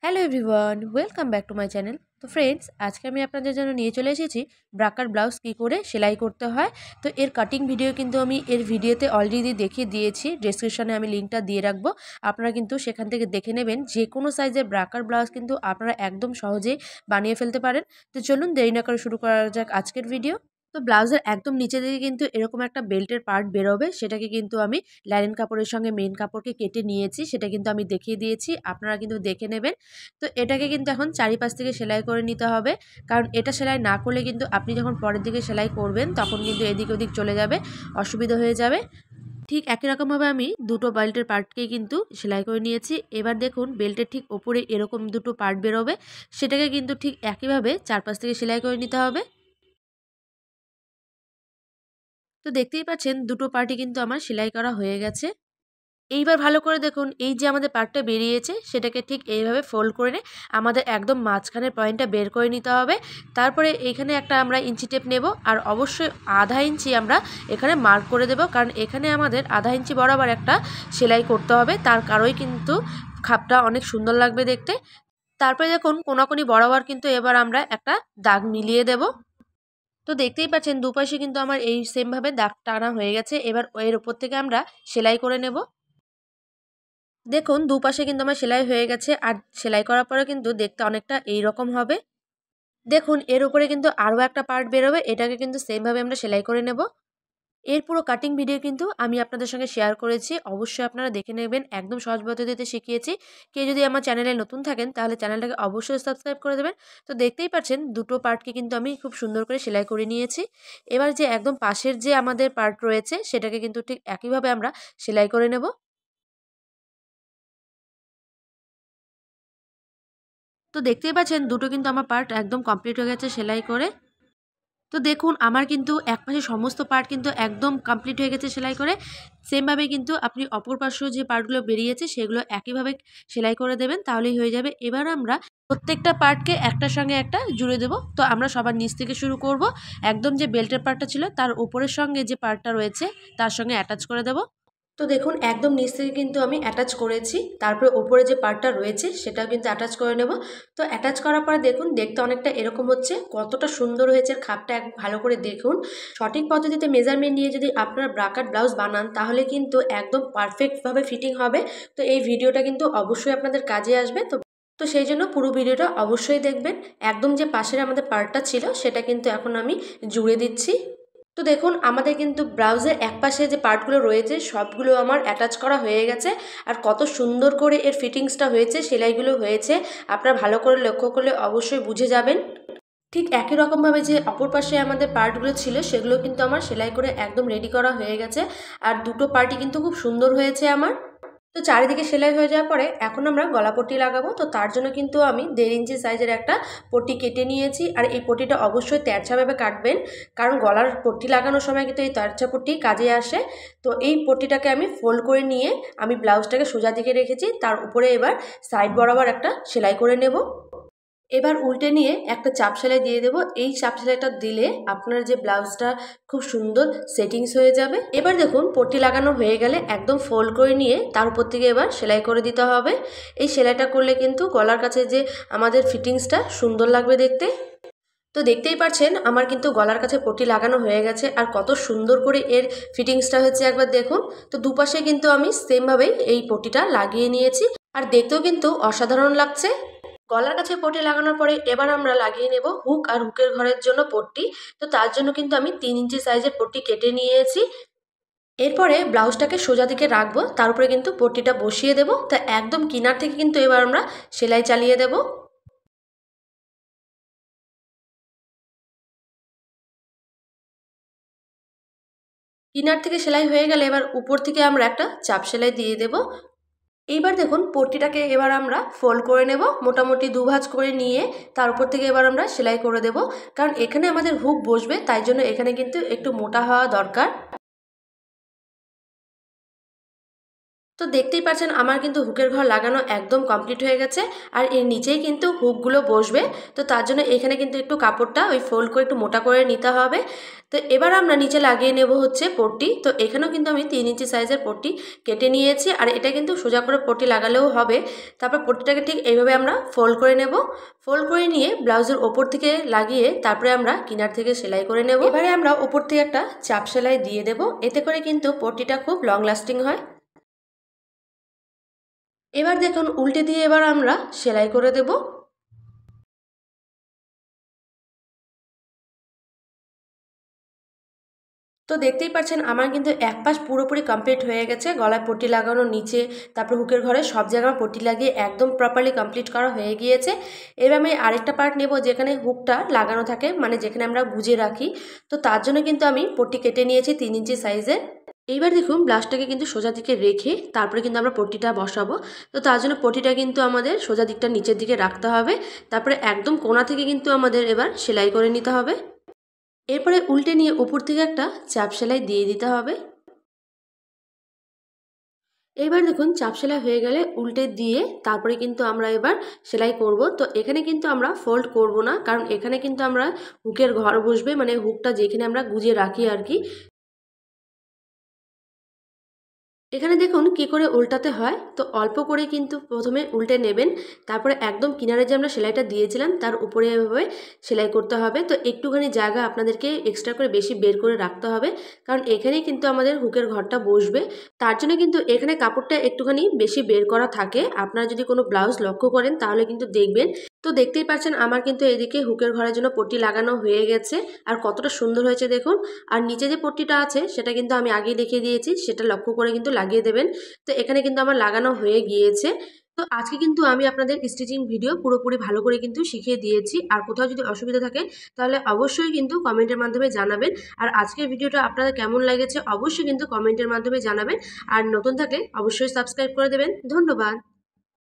Hello everyone, welcome back to my channel. তো friends, আজকে আমি আপনাদের জন্য নিয়ে চলে এসেছি ব্রাকার ব্লাউজ কী করে সেলাই করতে হয়। তো এর কাটিং ভিডিও কিন্তু আমি এর ভিডিওতে অলরেডি দেখিয়ে দিয়েছি। ডেসক্রিপশনে আমি লিঙ্কটা দিয়ে রাখবো, আপনারা কিন্তু সেখান থেকে দেখে নেবেন। যে কোনো সাইজের ব্রাকার ব্লাউজ কিন্তু আপনারা একদম সহজেই বানিয়ে ফেলতে পারেন। তো চলুন দেরি না করে শুরু করা যাক আজকের ভিডিও। তো ব্লাউজের একদম নিচে দিকে কিন্তু এরকম একটা বেল্টের পার্ট বেরোবে, সেটাকে কিন্তু আমি লাইনিং কাপড়ের সঙ্গে মেন কাপড়কে কেটে নিয়েছি, সেটা কিন্তু আমি দেখিয়ে দিয়েছি, আপনারা কিন্তু দেখে নেবেন। তো এটাকে কিন্তু এখন চারিপাশ থেকে সেলাই করে নিতে হবে, কারণ এটা সেলাই না করলে কিন্তু আপনি যখন পরের দিকে সেলাই করবেন তখন কিন্তু এদিক ওদিক চলে যাবে, অসুবিধা হয়ে যাবে। ঠিক একই রকমভাবে আমি দুটো বেল্টের পার্টকেই কিন্তু সেলাই করে নিয়েছি। এবার দেখুন বেল্টের ঠিক ওপরে এরকম দুটো পার্ট বেরোবে, সেটাকে কিন্তু ঠিক একইভাবে চারপাশ থেকে সেলাই করে নিতে হবে। তো দেখতেই পাচ্ছেন দুটো পার্টই কিন্তু আমার সেলাই করা হয়ে গেছে। এইবার ভালো করে দেখুন, এই যে আমাদের পার্টটা বেরিয়েছে সেটাকে ঠিক এইভাবে ফোল্ড করে নিয়ে আমাদের একদম মাঝখানের পয়েন্টটা বের করে নিতে হবে। তারপরে এখানে একটা আমরা ইঞ্চি টেপ নেব, আর অবশ্যই আধা ইঞ্চি আমরা এখানে মার্ক করে দেব, কারণ এখানে আমাদের আধা ইঞ্চি বরাবর একটা সেলাই করতে হবে। তার কারণেই কিন্তু খাপটা অনেক সুন্দর লাগবে দেখতে। তারপরে দেখুন কোনাকুনি বরাবর কিন্তু এবার আমরা একটা দাগ মিলিয়ে দেব। তো দেখতেই পাচ্ছেন দুপাশে কিন্তু আমার এই সেমভাবে দাগ টানা হয়ে গেছে। এবার এর উপর থেকে আমরা সেলাই করে নেব। দেখুন দুপাশে কিন্তু আমার সেলাই হয়ে গেছে, আর সেলাই করার পরে কিন্তু দেখতে অনেকটা এই রকম হবে। দেখুন এর উপরে কিন্তু আরও একটা পার্ট বেরোবে, এটাকে কিন্তু সেমভাবে আমরা সেলাই করে নেব। এর পুরো কাটিং ভিডিও কিন্তু আমি আপনাদের সঙ্গে শেয়ার করেছি, অবশ্যই আপনারা দেখে নেবেন। একদম সহজ পদ্ধতিতে শিখিয়েছি। কেউ যদি আমার চ্যানেলে নতুন থাকেন তাহলে চ্যানেলটাকে অবশ্যই সাবস্ক্রাইব করে দেবেন। তো দেখতেই পাচ্ছেন দুটো পার্টকে কিন্তু আমি খুব সুন্দর করে সেলাই করে নিয়েছি। এবার যে একদম পাশের যে আমাদের পার্ট রয়েছে সেটাকে কিন্তু ঠিক একইভাবে আমরা সেলাই করে নেব। তো দেখতেই পাচ্ছেন দুটো কিন্তু আমার পার্ট একদম কমপ্লিট হয়ে গেছে সেলাই করে। তো দেখুন আমার কিন্তু এক পাশে সমস্ত পার্ট কিন্তু একদম কমপ্লিট হয়ে গেছে সেলাই করে। সেমভাবে কিন্তু আপনি অপর পাশেও যে পার্টগুলো বেরিয়েছে সেগুলো একইভাবে সেলাই করে দেবেন, তাহলেই হয়ে যাবে। এবার আমরা প্রত্যেকটা পার্টকে একটার সঙ্গে একটা জুড়ে দেব। তো আমরা সবার নিচ থেকে শুরু করব। একদম যে বেল্টের পার্টটা ছিল তার উপরের সঙ্গে যে পার্টটা রয়েছে তার সঙ্গে অ্যাটাচ করে দেব। তো দেখুন একদম নিচ থেকে কিন্তু আমি অ্যাটাচ করেছি, তারপরে ওপরে যে পার্টটা রয়েছে সেটাও কিন্তু অ্যাটাচ করে নেব। তো অ্যাটাচ করার পরে দেখুন দেখতে অনেকটা এরকম হচ্ছে, কতটা সুন্দর হয়েছে খাপটা এক ভালো করে দেখুন। সঠিক পদ্ধতিতে মেজারমেন্ট নিয়ে যদি আপনারা ব্রাকার ব্লাউজ বানান তাহলে কিন্তু একদম পারফেক্টভাবে ফিটিং হবে। তো এই ভিডিওটা কিন্তু অবশ্যই আপনাদের কাজে আসবে। তো তো সেই জন্য পুরো ভিডিওটা অবশ্যই দেখবেন। একদম যে পাশের আমাদের পার্টটা ছিল সেটা কিন্তু এখন আমি জুড়ে দিচ্ছি। তো দেখুন আমাদের কিন্তু ব্লাউজের একপাশে যে পার্টগুলো রয়েছে সবগুলো আমার অ্যাটাচ করা হয়ে গেছে। আর কত সুন্দর করে এর ফিটিংসটা হয়েছে, সেলাইগুলো হয়েছে, আপনারা ভালো করে লক্ষ্য করলে অবশ্যই বুঝে যাবেন। ঠিক একই রকমভাবে যে অপর পাশে আমাদের পার্টগুলো ছিল সেগুলো কিন্তু আমার সেলাই করে একদম রেডি করা হয়ে গেছে। আর দুটো পার্টই কিন্তু খুব সুন্দর হয়েছে আমার। তো চারিদিকে সেলাই হয়ে যাওয়ার পরে এখন আমরা গলা পট্টি লাগাবো। তো তার জন্য কিন্তু আমি 1.5 ইঞ্চি সাইজের একটা পট্টি কেটে নিয়েছি, আর এই পট্টিটা অবশ্যই তেরছাভাবে কাটবেন, কারণ গলার পট্টি লাগানোর সময় কিন্তু এই তেরছা পট্টি কাজে আসে। তো এই পট্টিটাকে আমি ফোল্ড করে নিয়ে আমি ব্লাউজটাকে সোজা দিকে রেখেছি, তার উপরে এবার সাইড বরাবর একটা সেলাই করে নেব। এবার উল্টে নিয়ে একটা চাপ সেলাই দিয়ে দেবো। এই চাপ সেলাইটা দিলে আপনার যে ব্লাউজটা খুব সুন্দর সেটিংস হয়ে যাবে। এবার দেখুন পট্টি লাগানো হয়ে গেলে একদম ফোল্ড করে নিয়ে তার উপর থেকে এবার সেলাই করে দিতে হবে। এই সেলাইটা করলে কিন্তু গলার কাছে যে আমাদের ফিটিংসটা সুন্দর লাগবে দেখতে। তো দেখতেই পাচ্ছেন আমার কিন্তু গলার কাছে পট্টি লাগানো হয়ে গেছে, আর কত সুন্দর করে এর ফিটিংসটা হচ্ছে একবার দেখুন। তো দুপাশে কিন্তু আমি সেমভাবেই এই পট্টিটা লাগিয়ে নিয়েছি, আর দেখতেও কিন্তু অসাধারণ লাগছে। গলার কাছে পট্টি লাগানোর পরে এবার আমরা লাগিয়ে নেব হুক আর হুকের ঘরের জন্য পট্টি। তো তার জন্য কিন্তু আমি 3 ইঞ্চি সাইজের পট্টি কেটে নিয়েছি। এরপরে ব্লাউজটাকে সোজা দিকে রাখবো, তার উপরে কিন্তু পট্টিটা বসিয়ে দেব। তা একদম কিনার থেকে কিন্তু এবার আমরা সেলাই চালিয়ে দেব। কিনার থেকে সেলাই হয়ে গেলে এবার উপর থেকে আমরা একটা চাপ সেলাই দিয়ে দেব। এইবার দেখুন পট্টিটাকে এবার আমরা ফোল্ড করে নেব, মোটামুটি দুভাঁজ করে নিয়ে তার উপর থেকে এবার আমরা সেলাই করে দেব, কারণ এখানে আমাদের হুক বসবে, তাই জন্য এখানে কিন্তু একটু মোটা হওয়া দরকার। তো দেখতেই পাচ্ছেন আমার কিন্তু হুকের ঘর লাগানো একদম কমপ্লিট হয়ে গেছে। আর এর নিচেই কিন্তু হুকগুলো বসবে। তো তার জন্য এখানে কিন্তু একটু কাপড়টা ওই ফোল্ড করে একটু মোটা করে নিতে হবে। তো এবার আমরা নিচে লাগিয়ে নেব হচ্ছে পট্টি। তো এখানেও কিন্তু আমি 3 ইঞ্চি সাইজের পট্টি কেটে নিয়েছি। আর এটা কিন্তু সোজা করে পট্টি লাগালেও হবে। তারপর পট্টিটাকে ঠিক এইভাবে আমরা ফোল্ড করে নেব। ফোল্ড করে নিয়ে ব্লাউজের ওপর থেকে লাগিয়ে তারপরে আমরা কিনার থেকে সেলাই করে নেব। এবারে আমরা ওপর থেকে একটা চাপ সেলাই দিয়ে দেব, এতে করে কিন্তু পট্টিটা খুব লং লাস্টিং হয়। এবার দেখুন উল্টে দিয়ে এবার আমরা সেলাই করে দেব। তো দেখতেই পাচ্ছেন আমার কিন্তু এক পাশ পুরোপুরি কমপ্লিট হয়ে গেছে। গলায় পট্টি লাগানো, নিচে তারপর হুকের ঘরে সব জায়গায় পট্টি লাগিয়ে একদম প্রপারলি কমপ্লিট করা হয়ে গিয়েছে। এবার আমি আরেকটা পার্ট নেব যেখানে হুকটা লাগানো থাকে, মানে যেখানে আমরা গুজে রাখি। তো তার জন্য কিন্তু আমি পট্টি কেটে নিয়েছি 3 ইঞ্চি সাইজে। এইবার দেখুন ব্লাউজটাকে কিন্তু সোজা দিকে রেখে তারপরে কিন্তু আমরা পট্টিটা বসাবো। তো তার জন্য পট্টিটা কিন্তু আমাদের সোজা দিকটা নিচের দিকে রাখতে হবে। তারপরে একদম কোণা থেকে কিন্তু আমাদের এবার সেলাই করে নিতে হবে। এরপরে উল্টে নিয়ে উপর থেকে একটা চাপ সেলাই দিয়ে দিতে হবে। এইবার দেখুন চাপ সেলাই হয়ে গেলে উল্টে দিয়ে তারপরে কিন্তু আমরা এবার সেলাই করব। তো এখানে কিন্তু আমরা ফোল্ড করব না, কারণ এখানে কিন্তু আমরা হুকের ঘর বসবে, মানে হুকটা যেখানে আমরা গুজে রাখি আর কি। এখানে দেখুন কি করে উল্টাতে হয়। তো অল্প করে কিন্তু প্রথমে উল্টে নেবেন, তারপরে একদম কিনারে যে আমরা সেলাইটা দিয়েছিলাম তার উপরে এভাবে সেলাই করতে হবে। তো একটুখানি জায়গা আপনাদেরকে এক্সট্রা করে বেশি বের করে রাখতে হবে, কারণ এখানেই কিন্তু আমাদের হুকের ঘরটা বসবে। তার জন্য কিন্তু এখানে কাপড়টা একটুখানি বেশি বের করা থাকে। আপনারা যদি কোনো ব্লাউজ লক্ষ্য করেন তাহলে কিন্তু দেখবেন। তো দেখতেই পাচ্ছেন আমার কিন্তু এদিকে হুকের ঘরের জন্য পট্টি লাগানো হয়ে গেছে। আর কতটা সুন্দর হয়েছে দেখুন। আর নিচে যে পট্টিটা আছে সেটা কিন্তু আমি আগেই দেখিয়ে দিয়েছি, সেটা লক্ষ্য করে কিন্তু লাগিয়ে দেবেন। তো এখানে কিন্তু আমার লাগানো হয়ে গিয়েছে। তো আজকে কিন্তু আমি আপনাদের স্টিচিং ভিডিও পুরোপুরি ভালো করে কিন্তু শিখিয়ে দিয়েছি। আর কোথাও যদি অসুবিধা থাকে তাহলে অবশ্যই কিন্তু কমেন্টের মাধ্যমে জানাবেন। আর আজকের ভিডিওটা আপনাদের কেমন লেগেছে অবশ্যই কিন্তু কমেন্টের মাধ্যমে জানাবেন। আর নতুন থাকলে অবশ্যই সাবস্ক্রাইব করে দেবেন। ধন্যবাদ।